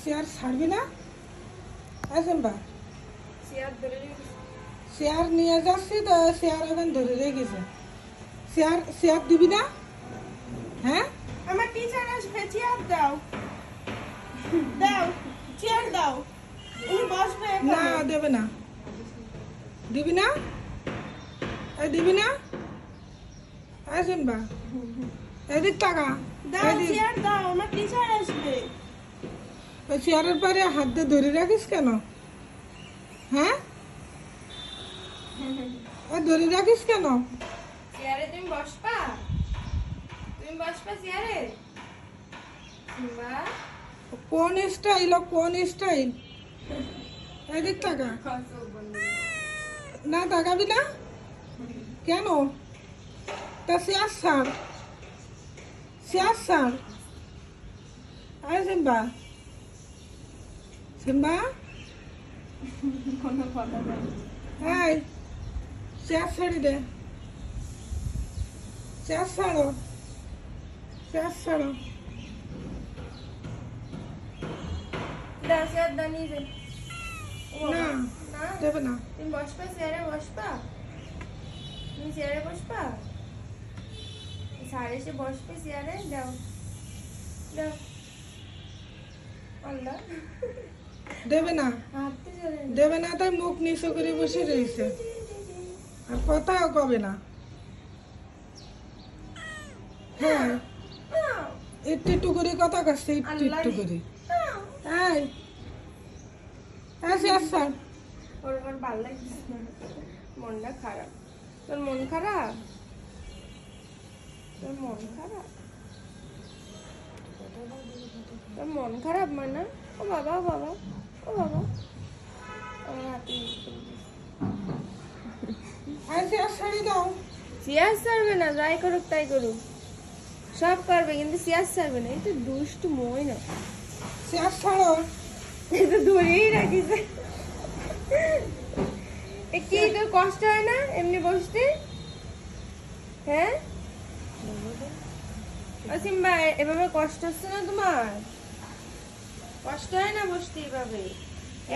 Chair ছাড়বি না? আসেন বা চেয়ার নিয়ে যাচ্ছি তো, চেয়ার এখন ধরে রেখেছে। চেয়ার দিবি না? হ্যাঁ, আমার টিচার আসবে, চেয়ার দাও দাও, চেয়ার দাও, উনি বসবে না এখানে। দেবে না। দিবি না? দিবি না? আসেন বা, এদিক টাকা। দাও, চেয়ার দাও, আমার টিচার আসবে। চেয়ারের পরে হাত দিয়ে ধরে রাখিস কেন? হ্যাঁ, ধরে রাখিস কেন? চেয়ারে তুমি বসবা, তুমি বসবা চেয়ারে। বাহ, কোন স্টাইল? কোন স্টাইল? এদিক টাকা। না তাকাবি না কেন? তা চেয়ার ছাড়, চেয়ার ছাড়। আরে সিম্বা, সিম্বা, কোনো কথা বলো। এই চেয়ার ছাড়ি দে, চেয়ার ছাড়ো, চেয়ার ছাড়ো। দাও, চেয়ার দাও, নিয়ে যাই। ও না না, দেবে না। তুমি বসবা চেয়ারে, বসবা তুমি চেয়ারে বসবা, স্যার এসে বসবে চেয়ারে। দাও দাও, আল্লাহ দেবে না, হাঁটতে চলে দেবে না, তাই মুখ নিচু করে বসে রয়েছে, আর কথাও কবে না। হ্যাঁ, একটু একটু করে কথা কাছে, একটু একটু করে। এই চেয়ার ছাড়। ওর ওর ভালো লাগছে না, মনটা খারাপ। তোর মন খারাপ, তোর মন খারাপ, তোর মন খারাপ মানা। ও বাবা, ও বাবা, ও বাবা, আমার হাতে চেয়ার ছাড়ি দাও। চেয়ার ছাড়বে না, যাই করুক তাই করুক, সব করবে কিন্তু চেয়ার ছাড়বে না। এই তো দুষ্টু মই না, চেয়ার ছাড়ো। এই তো ধরেই রাখিছে। এ কি তোর কষ্ট হয় না এমনি বসতে? হ্যাঁ অসীমবা, এভাবে কষ্ট হচ্ছে না তোমার? কষ্ট হয় না বসতে এভাবে?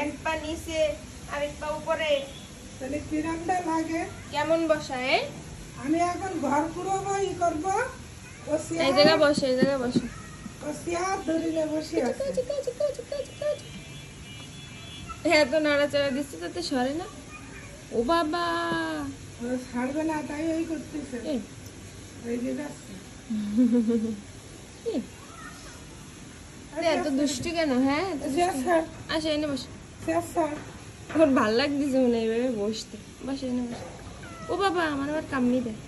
এক পা নিচে আরেক পা উপরে, তাহলে কিরমটা লাগে? কেমন বসায়? আমি এখন ঘর পুরোবো, ই করবো, ও এই জায়গা বসে, এই জায়গা বসে। চেয়ার ধরিলে বসে আছে। হ্যাঁ, তো নাড়াচাড়া দিচ্ছে তাতে সরে না। ও বাবা, ও ছাড়বে না, তাই ওই করতেছে। এই, এই যে যাচ্ছে। এই, এত দুষ্টু কেন? হ্যাঁ, এত চেয়ার দুষ্টু। ছাড়, আসে এনে বসে। চেয়ার ছাড়। ওর ভাল লাগতেছে মনে হয় এইভাবে বসতে। বসে এনে বসে। ও বাবা, আমার আবার কামড়ি দেয়।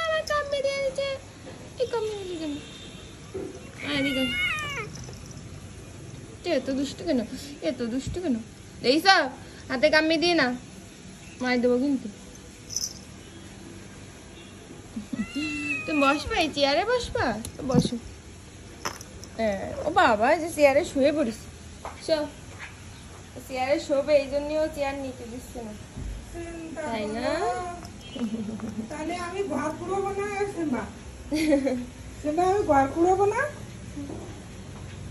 আমার কামড়ি দিয়ে দিচ্ছে। এই কামড়ি দিলি কেন? এদিকে তুই এত দুষ্টু কেন? এত দুষ্টু কেন? এই সব হাতে কামড়ি দিয়ে না, মার দেবো কিন্তু। তুমি বসবা, এই চেয়ারে বসবা? বসো। ও বাবা, যে চেয়ারে শুয়ে পড়িস। সব চেয়ারে শোবে, এই জন্যও চেয়ার নিতে দিচ্ছে না, তাই না? তাহলে আমি ঘর পুরোবো না? সিম্বা, সিম্বা, আমি ঘর পুরোবো না?